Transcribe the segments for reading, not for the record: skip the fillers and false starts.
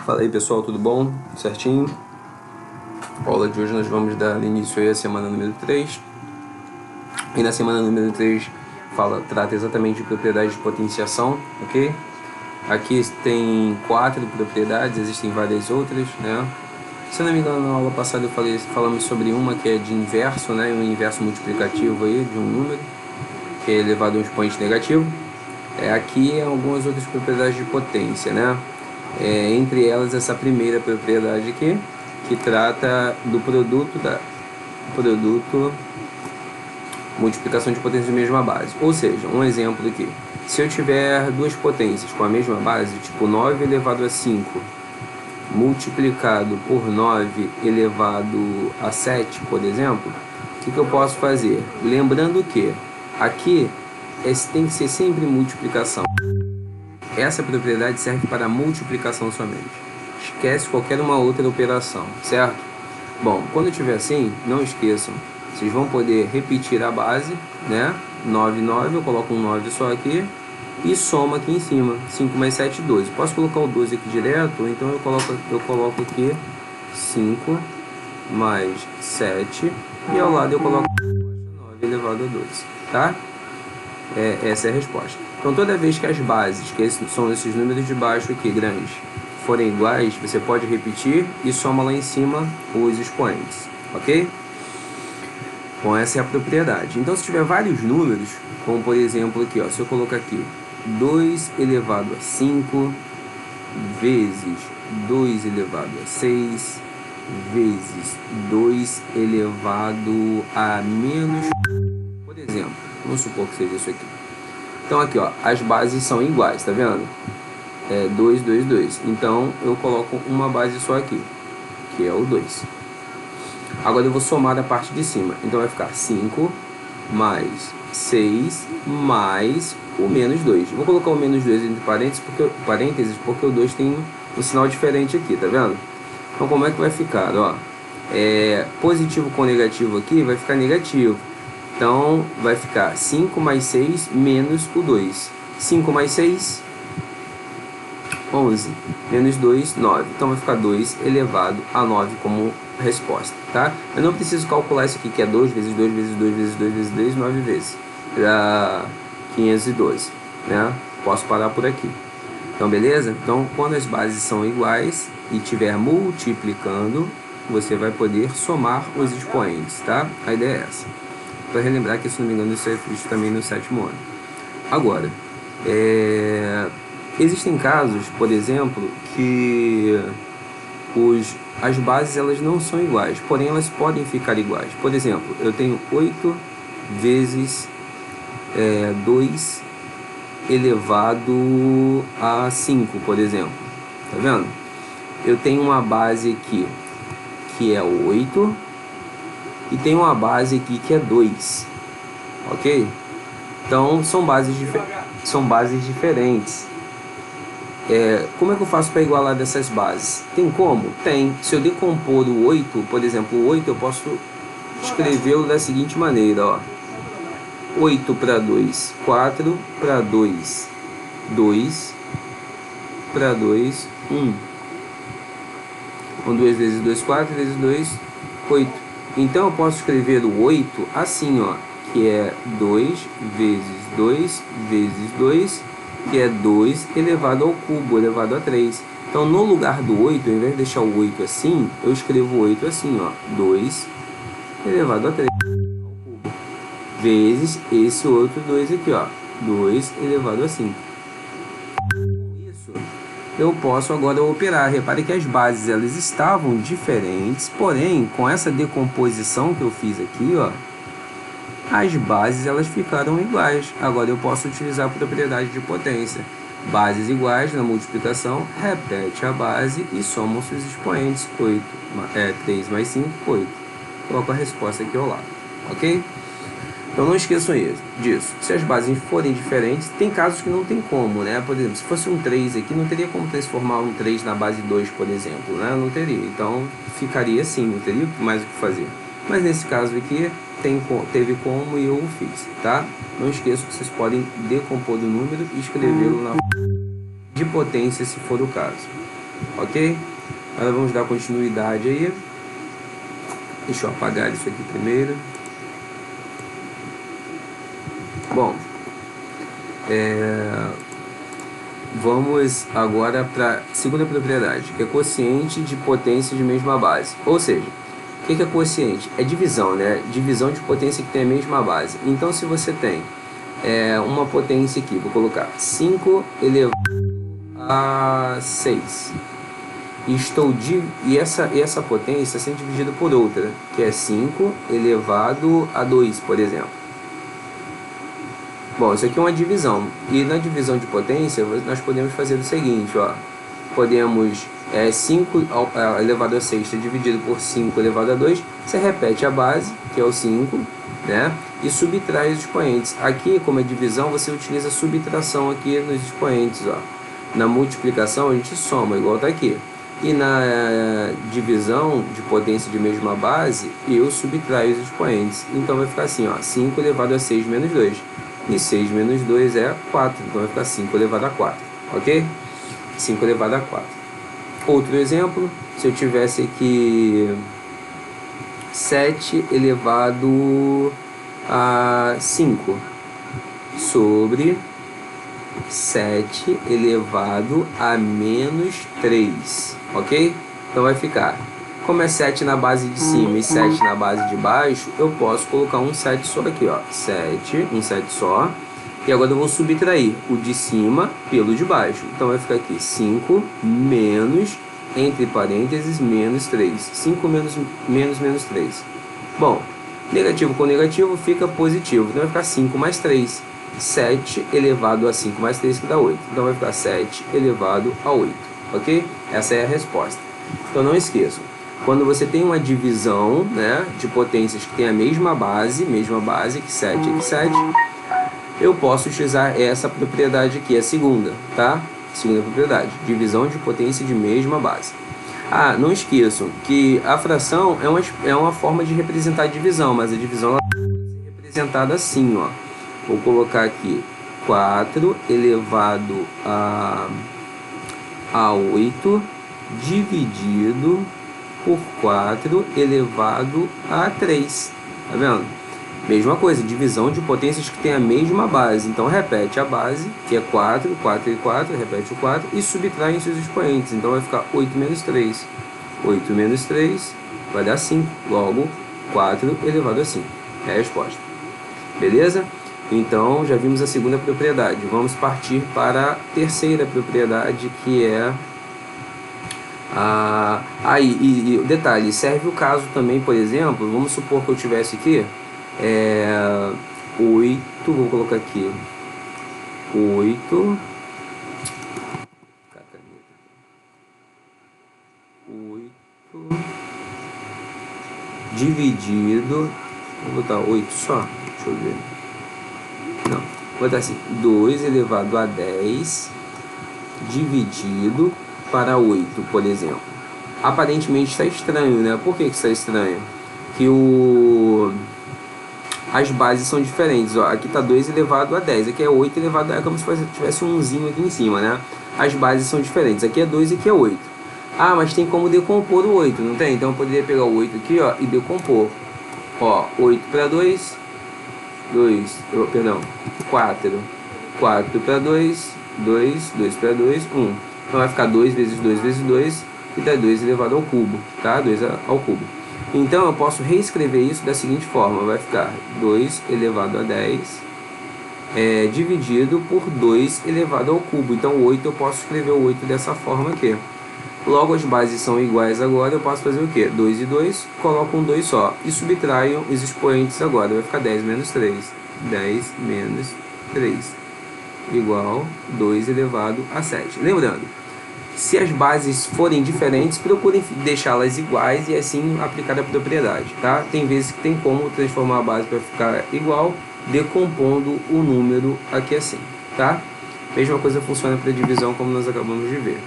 Fala aí pessoal, tudo bom? Certinho? A aula de hoje nós vamos dar início aí à semana número 3. E na semana número 3 trata exatamente de propriedades de potenciação, ok? Aqui tem 4 propriedades, existem várias outras, né? Se eu não me engano, na aula passada falamos sobre uma que é de inverso, né? Um inverso multiplicativo aí de um número, que é elevado a um expoente negativo. Aqui algumas outras propriedades de potência, né? Entre elas essa primeira propriedade aqui, que trata do produto multiplicação de potências de mesma base. Ou seja, um exemplo aqui, se eu tiver duas potências com a mesma base, tipo 9 elevado a 5 multiplicado por 9 elevado a 7, por exemplo, o que eu posso fazer? Lembrando que aqui tem que ser sempre multiplicação. Essa propriedade serve para multiplicação somente. Esquece qualquer uma outra operação, certo? Bom, quando tiver assim, não esqueçam. Vocês vão poder repetir a base, né? 9, 9, eu coloco um 9 só aqui e soma aqui em cima. 5 mais 7, 12. Posso colocar o 12 aqui direto, então eu coloco aqui 5 mais 7 e ao lado eu coloco 9 elevado a 12, tá? Essa é a resposta. Então toda vez que as bases, que são esses números de baixo aqui, grandes, forem iguais, você pode repetir e soma lá em cima os expoentes, ok? Bom, essa é a propriedade. Então se tiver vários números, como por exemplo aqui, ó, se eu colocar aqui 2 elevado a 5 vezes 2 elevado a 6 vezes 2 elevado a menos, por exemplo, vamos supor que seja isso aqui. Então aqui, ó, as bases são iguais, tá vendo? 2, 2, 2. Então eu coloco uma base só aqui, que é o 2. Agora eu vou somar a parte de cima. Então vai ficar 5 mais 6 mais o menos 2. Vou colocar o menos 2 entre parênteses porque o 2 tem um sinal diferente aqui, tá vendo? Então como é que vai ficar? Ó, positivo com negativo aqui vai ficar negativo. Então vai ficar 5 mais 6 menos o 2. 5 mais 6, 11. Menos 2, 9. Então vai ficar 2 elevado a 9 como resposta, tá? Eu não preciso calcular isso aqui, que é 2 vezes 2 vezes 2 vezes 2 vezes 2, 9 vezes. Dá 512, né? Posso parar por aqui. Então, beleza? Então, quando as bases são iguais e estiver multiplicando, você vai poder somar os expoentes, tá? A ideia é essa. Para relembrar que, se não me engano, isso é visto também no 7º ano. Agora, existem casos, por exemplo, que as bases elas não são iguais, porém elas podem ficar iguais. Por exemplo, eu tenho 8 vezes 2 elevado a 5, por exemplo. Tá vendo? Eu tenho uma base aqui que é 8 e tem uma base aqui que é 2, ok? Então são bases diferentes. Como é que eu faço para igualar dessas bases? Tem como? Tem. Se eu decompor o 8, por exemplo, o 8 eu posso escrevê-lo da seguinte maneira, ó. 8 para 2, 4 para 2, 2 para 2, 1. 2 vezes 2, 4 vezes 2, 8. Então eu posso escrever o 8 assim, ó, que é 2 vezes 2 vezes 2, que é 2 elevado ao cubo, elevado a 3. Então no lugar do 8, ao invés de deixar o 8 assim, eu escrevo o 8 assim, ó, 2 elevado a 3 ao cubo, vezes esse outro 2 aqui, ó, 2 elevado a 5. Com isso, eu posso agora operar. Repare que as bases elas estavam diferentes, porém com essa decomposição que eu fiz aqui, ó, as bases elas ficaram iguais. Agora eu posso utilizar a propriedade de potência. Bases iguais na multiplicação, repete a base e somam-se os expoentes. 3 mais 5, 8. Coloco a resposta aqui ao lado, ok? Então não esqueçam disso. Se as bases forem diferentes, tem casos que não tem como, né? Por exemplo, se fosse um 3 aqui, não teria como transformar um 3 na base 2, por exemplo, né? Não teria. Então ficaria assim, não teria mais o que fazer. Mas nesse caso aqui, teve como e eu o fiz, tá? Não esqueçam que vocês podem decompor o número e escrevê-lo na de potência, se for o caso. ok? Agora vamos dar continuidade aí. Deixa eu apagar isso aqui primeiro. Bom, vamos agora para a segunda propriedade, que é quociente de potência de mesma base. Ou seja, o que é quociente? É divisão, né? Divisão de potência que tem a mesma base. Então, se você tem uma potência aqui, vou colocar 5 elevado a 6. E essa potência sendo dividida por outra, que é 5 elevado a 2, por exemplo. Bom, isso aqui é uma divisão. E na divisão de potência, nós podemos fazer o seguinte, ó. Podemos 5 elevado a 6 dividido por 5 elevado a 2. Você repete a base, que é o 5, né? E subtrai os expoentes. Aqui, como é divisão, você utiliza subtração aqui nos expoentes, ó. Na multiplicação, a gente soma, igual está aqui. E na divisão de potência de mesma base, eu subtraio os expoentes. Então vai ficar assim, ó, 5 elevado a 6 menos 2. E 6 menos 2 é 4. Então vai ficar 5 elevado a 4. Ok? 5 elevado a 4. Outro exemplo, se eu tivesse aqui 7 elevado a 5 sobre 7 elevado a menos 3, ok? Então vai ficar, como é 7 na base de cima e 7 na base de baixo, eu posso colocar um 7 só aqui, ó, 7, um 7 só, e agora eu vou subtrair o de cima pelo de baixo, então vai ficar aqui 5 menos, entre parênteses, menos 3, 5 menos 3. Bom, negativo com negativo fica positivo, então vai ficar 5 mais 3. 7 elevado a 5 mais 3 que dá 8. Então vai ficar 7 elevado a 8. Ok? Essa é a resposta. Então não esqueçam. Quando você tem uma divisão, né, de potências que tem a mesma base que 7 e que 7, eu posso utilizar essa propriedade aqui, a segunda, tá? Segunda propriedade. Divisão de potência de mesma base. Ah, não esqueçam que a fração é uma forma de representar a divisão, mas a divisão ela pode ser representada assim, ó. Vou colocar aqui 4 elevado a 8 dividido por 4 elevado a 3. Tá vendo? Mesma coisa, divisão de potências que tem a mesma base. Então repete a base, que é 4, 4 e 4, repete o 4 e subtrai seus expoentes. Então vai ficar 8 menos 3. 8 menos 3 vai dar 5. Logo, 4 elevado a 5. É a resposta. Beleza? Então, já vimos a segunda propriedade. Vamos partir para a terceira propriedade, que é e detalhe, serve o caso também, por exemplo, vamos supor que eu tivesse aqui 8, vou colocar aqui 8 dividido, vou botar 8 só, deixa eu ver. Não, vou botar assim, 2 elevado a 10 dividido para 8, por exemplo. Aparentemente está estranho, né? Por que está estranho? Que as bases são diferentes. Ó, aqui está 2 elevado a 10, aqui é 8 elevado a... É como se tivesse um umzinho aqui em cima, né? As bases são diferentes. Aqui é 2 e aqui é 8. Ah, mas tem como decompor o 8, não tem? Então eu poderia pegar o 8 aqui, ó, e decompor. Ó, 8 para 4. 4 para 2, 2 para 2, 1. Então vai ficar 2 vezes 2 vezes 2, que dá 2 elevado ao cubo, tá? 2 ao cubo. Então eu posso reescrever isso da seguinte forma, vai ficar 2 elevado a 10 dividido por 2 elevado ao cubo. Então 8 eu posso escrever o 8 dessa forma aqui. Logo as bases são iguais agora, eu posso fazer o quê? 2 e 2, coloco um 2 só. E subtraio os expoentes agora, vai ficar 10 menos 3. 10 menos 3 igual 2 elevado a 7. Lembrando, se as bases forem diferentes, procurem deixá-las iguais e assim aplicar a propriedade, tá? Tem vezes que tem como transformar a base para ficar igual, decompondo o número aqui assim, tá? Mesma coisa funciona para divisão, como nós acabamos de ver.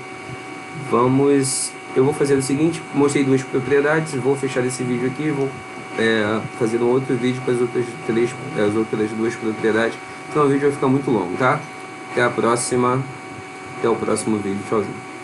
Eu vou fazer o seguinte, mostrei duas propriedades, vou fechar esse vídeo aqui, vou fazer um outro vídeo com as outras duas propriedades, então o vídeo vai ficar muito longo, tá? Até a próxima, até o próximo vídeo, tchauzinho.